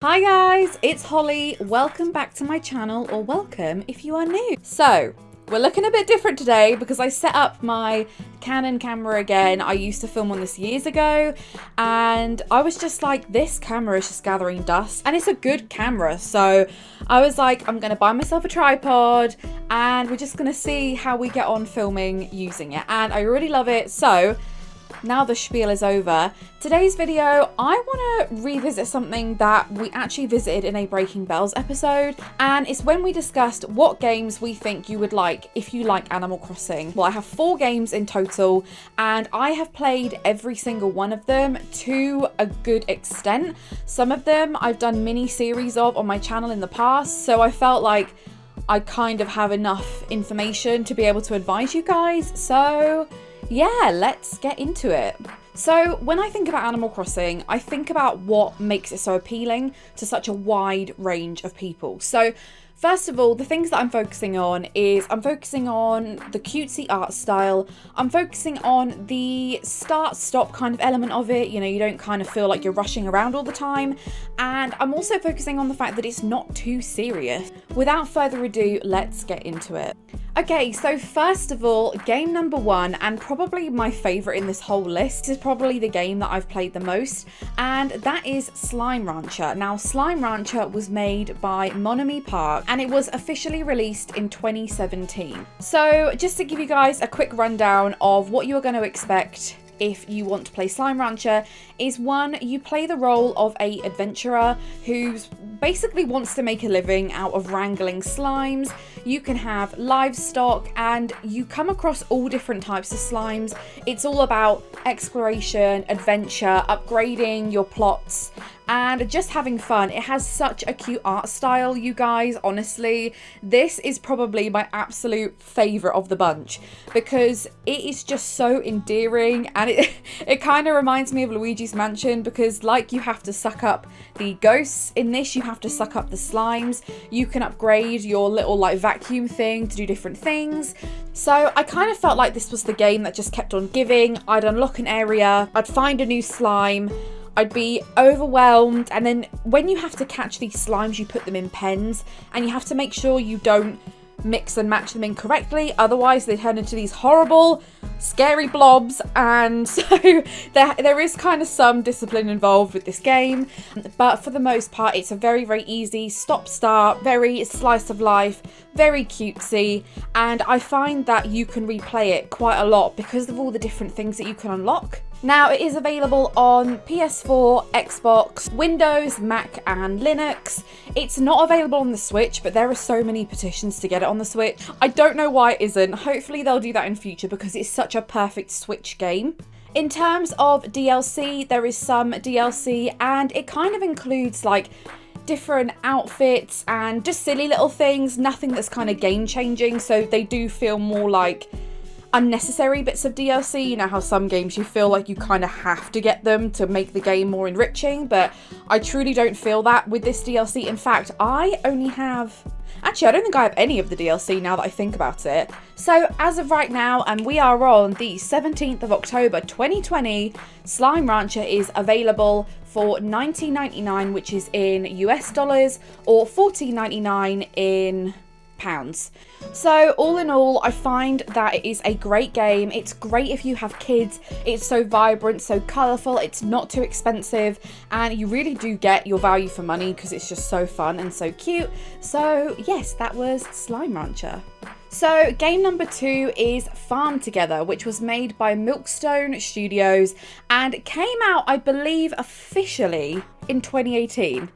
Hi guys, it's Holly. Welcome back to my channel, or welcome if you are new. So, we're looking a bit different today because I set up my Canon camera again. I used to film on this years ago and I was just like, this camera is just gathering dust and it's a good camera. So I was like, I'm gonna buy myself a tripod and we're just gonna see how we get on filming using it. And I really love it. So now the spiel is over. Today's video, I want to revisit something that we actually visited in a Breaking Bells episode, and it's when we discussed what games we think you would like if you like Animal Crossing. Well, I have 4 games in total, and I have played every single one of them to a good extent. Some of them I've done mini-series of on my channel in the past, so I felt like I kind of have enough information to be able to advise you guys. So yeah, let's get into it. So when I think about Animal Crossing, I think about what makes it so appealing to such a wide range of people. So first of all, the things that I'm focusing on is I'm focusing on the cutesy art style. I'm focusing on the start-stop kind of element of it. You know, you don't kind of feel like you're rushing around all the time. And I'm also focusing on the fact that it's not too serious. Without further ado, let's get into it. Okay, so first of all, game number 1, and probably my favourite in this whole list, is probably the game that I've played the most, and that is Slime Rancher. Now, Slime Rancher was made by meeeee Park, and it was officially released in 2017. So just to give you guys a quick rundown of what you're going to expect if you want to play Slime Rancher, is 1, you play the role of a adventurer who basically wants to make a living out of wrangling slimes. You can have livestock and you come across all different types of slimes. It's all about exploration, adventure, upgrading your plots, and just having fun. It has such a cute art style, you guys. Honestly, this is probably my absolute favourite of the bunch because it is just so endearing, and it kind of reminds me of Luigi's Mansion because, like, you have to suck up the ghosts in this, you have to suck up the slimes, you can upgrade your little like vacuum thing to do different things. So I kind of felt like this was the game that just kept on giving. I'd unlock an area, I'd find a new slime, I'd be overwhelmed, and then when you have to catch these slimes, you put them in pens and you have to make sure you don't mix and match them incorrectly, otherwise they turn into these horrible scary blobs. And so there is kind of some discipline involved with this game, but for the most part it's a very easy stop start, very slice of life, very cutesy, and I find that you can replay it quite a lot because of all the different things that you can unlock. Now, it is available on PS4, Xbox, Windows, Mac and Linux. It's not available on the Switch, but there are so many petitions to get it on the Switch. I don't know why it isn't. Hopefully they'll do that in future because it's such a perfect Switch game. In terms of DLC, there is some DLC and it kind of includes like different outfits and just silly little things, nothing that's kind of game changing, so they do feel more like unnecessary bits of DLC. You know how some games you feel like you kind of have to get them to make the game more enriching, but I truly don't feel that with this DLC. In fact, I only have... Actually, I don't think I have any of the DLC now that I think about it. So as of right now, and we are on the 17th of October 2020, Slime Rancher is available for $19.99, which is in US dollars, or $14.99 in pounds. So all in all, I find that it is a great game. It's great if you have kids. It's so vibrant, so colourful, it's not too expensive, and you really do get your value for money because it's just so fun and so cute. So yes, that was Slime Rancher. So game number 2 is Farm Together, which was made by Milkstone Studios and came out, I believe, officially in 2018.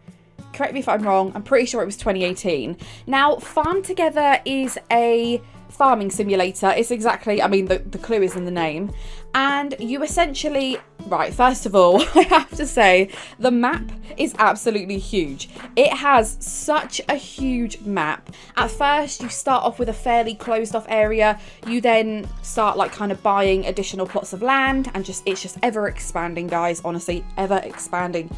Correct me if I'm wrong, I'm pretty sure it was 2018. Now, Farm Together is a farming simulator. It's exactly, I mean, the clue is in the name. And you essentially, right, first of all, I have to say, the map is absolutely huge. It has such a huge map. At first, you start off with a fairly closed off area. You then start like kind of buying additional plots of land, and it's just ever expanding, guys, honestly, ever expanding.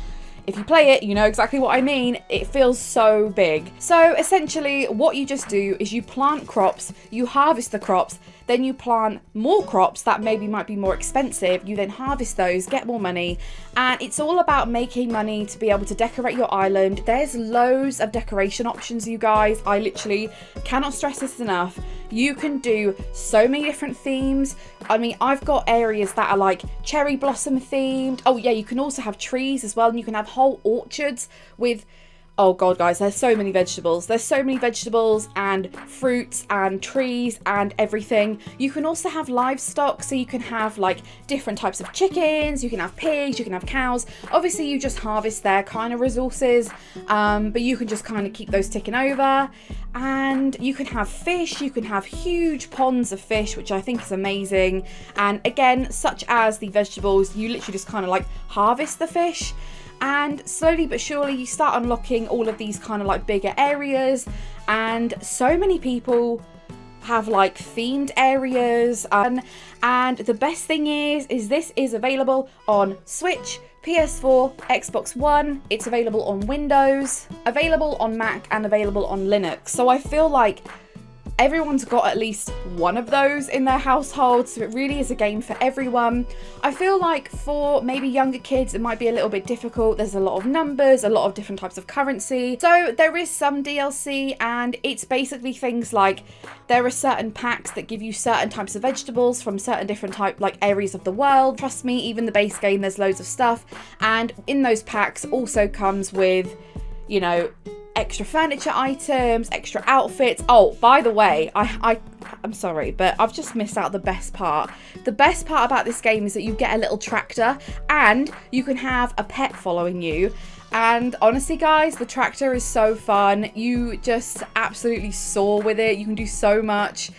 If you play it, you know exactly what I mean. It feels so big. So essentially what you just do is you plant crops, you harvest the crops, then you plant more crops that maybe might be more expensive. You then harvest those, get more money, and it's all about making money to be able to decorate your island. There's loads of decoration options, you guys. I literally cannot stress this enough. You can do so many different themes. I mean, I've got areas that are like cherry blossom themed. Oh yeah, you can also have trees as well, and you can have whole orchards with, oh god guys, there's so many vegetables. There's so many vegetables and fruits and trees and everything. You can also have livestock, so you can have like different types of chickens, you can have pigs, you can have cows. Obviously you just harvest their kind of resources, but you can just kind of keep those ticking over. And you can have fish, you can have huge ponds of fish, which I think is amazing. And again, such as the vegetables, you literally just kind of like harvest the fish. And slowly but surely you start unlocking all of these kind of like bigger areas, and so many people have like themed areas, and the best thing is this is available on Switch, PS4, Xbox One. It's available on Windows, available on Mac, and available on Linux. So I feel like everyone's got at least one of those in their household, so it really is a game for everyone. I feel like for maybe younger kids it might be a little bit difficult. There's a lot of numbers, a lot of different types of currency. So there is some DLC, and it's basically things like there are certain packs that give you certain types of vegetables from certain different areas of the world. Trust me, even the base game, there's loads of stuff, and in those packs also comes with, you know, extra furniture items, extra outfits. Oh, by the way, I'm sorry, but I've just missed out the best part. The best part about this game is that you get a little tractor, and you can have a pet following you. And honestly guys, the tractor is so fun. You just absolutely soar with it. You can do so much,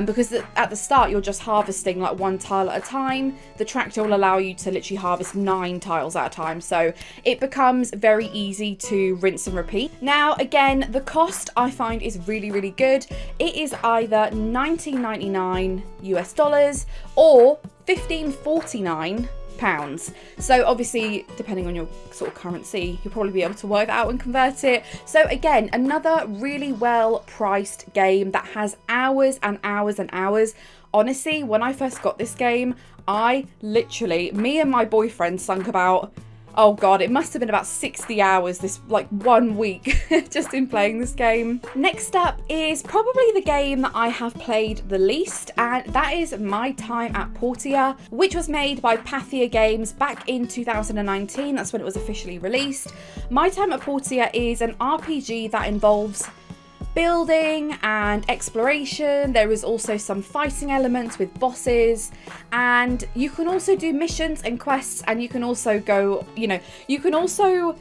because at the start you're just harvesting like one tile at a time. The tractor will allow you to literally harvest 9 tiles at a time, so it becomes very easy to rinse and repeat. Now again, the cost I find is really, really good. It is either $19.99 US or $15.49 pounds. So obviously, depending on your sort of currency, you'll probably be able to work that out and convert it. So again, another really well priced game that has hours and hours and hours. Honestly, when I first got this game, me and my boyfriend sunk about, oh god, it must have been about 60 hours this like 1 week just in playing this game. Next up is probably the game that I have played the least, and that is My Time at Portia, which was made by Pathia Games back in 2019. That's when it was officially released. My Time at Portia is an RPG that involves building and exploration. There is also some fighting elements with bosses, and you can also do missions and quests, and you can also go, you know, you can also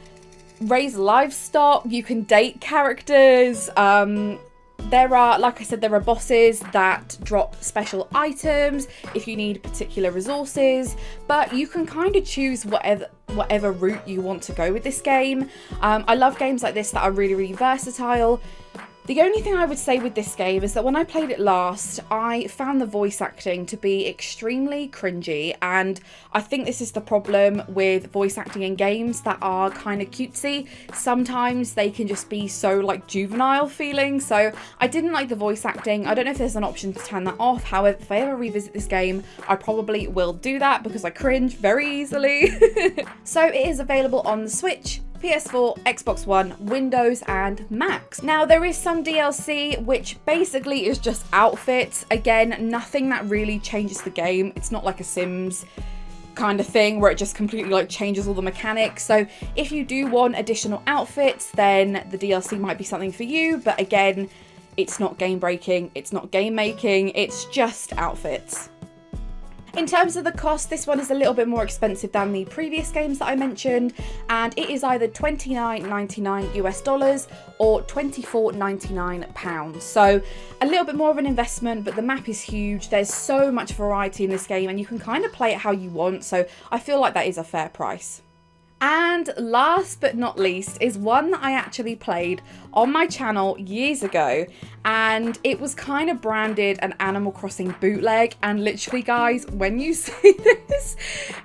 raise livestock, you can date characters. There are, like I said, there are bosses that drop special items if you need particular resources, but you can kind of choose whatever route you want to go with this game. I love games like this that are really, really versatile. The only thing I would say with this game is that when I played it last, I found the voice acting to be extremely cringy, and I think this is the problem with voice acting in games that are kind of cutesy. Sometimes they can just be so like juvenile feeling, so I didn't like the voice acting. I don't know if there's an option to turn that off. However, if I ever revisit this game, I probably will do that because I cringe very easily. So it is available on the Switch, PS4, Xbox One, Windows, and Macs. Now there is some DLC which basically is just outfits. Again, nothing that really changes the game. It's not like a Sims kind of thing where it just completely like changes all the mechanics. So if you do want additional outfits, then the DLC might be something for you. But again, it's not game breaking, it's not game making, it's just outfits. In terms of the cost, this one is a little bit more expensive than the previous games that I mentioned, and it is either $29.99 US or £24.99 pounds. So a little bit more of an investment, but the map is huge. There's so much variety in this game, and you can kind of play it how you want, so I feel like that is a fair price. And last but not least is one that I actually played on my channel years ago, and it was kind of branded an Animal Crossing bootleg, and literally guys, when you see this,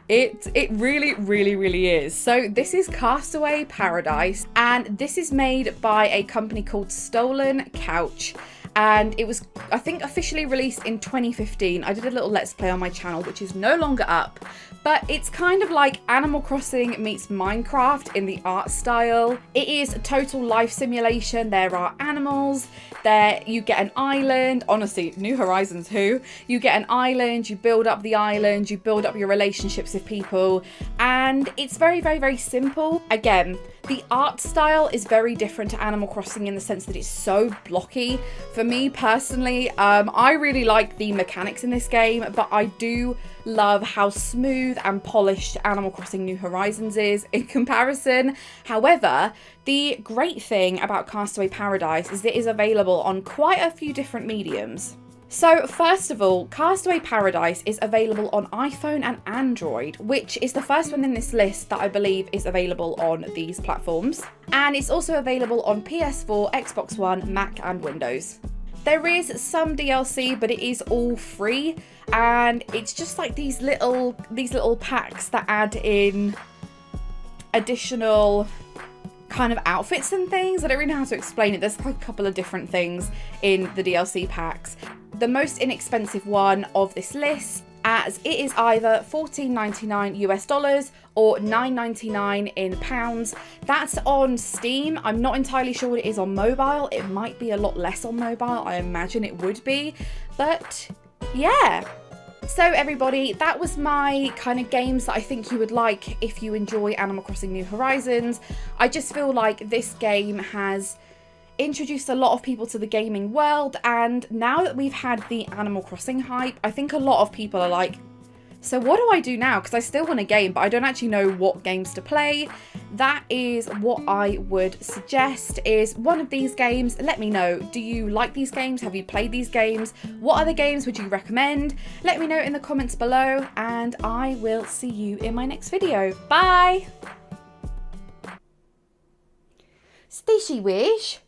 it really is. So this is Castaway Paradise, and this is made by a company called Stolen Couch. And it was, I think, officially released in 2015. I did a little Let's Play on my channel, which is no longer up. But it's kind of like Animal Crossing meets Minecraft in the art style. It is a total life simulation. There are animals. There you get an island. Honestly, New Horizons who? You get an island, you build up the island, you build up your relationships with people. And it's very simple. Again, the art style is very different to Animal Crossing in the sense that it's so blocky. For me personally, I really like the mechanics in this game, but I do love how smooth and polished Animal Crossing New Horizons is in comparison. However, the great thing about Castaway Paradise is it is available on quite a few different mediums. So first of all, Castaway Paradise is available on iPhone and Android, which is the first one in this list that I believe is available on these platforms. And it's also available on PS4, Xbox One, Mac and Windows. There is some DLC, but it is all free, and it's just like these little packs that add in additional kind of outfits and things. I don't really know how to explain it. There's like a couple of different things in the DLC packs. The most inexpensive one of this list, as it is either $14.99 US or $9.99 in pounds. That's on Steam. I'm not entirely sure what it is on mobile. It might be a lot less on mobile. I imagine it would be, but yeah. So everybody, that was my kind of games that I think you would like if you enjoy Animal Crossing New Horizons. I just feel like this game has introduced a lot of people to the gaming world, and now that we've had the Animal Crossing hype, I think a lot of people are like, so what do I do now? Because I still want a game, but I don't actually know what games to play. That is what I would suggest, is one of these games. Let me know, do you like these games? Have you played these games? What other games would you recommend? Let me know in the comments below, and I will see you in my next video. Bye! Stishy wish.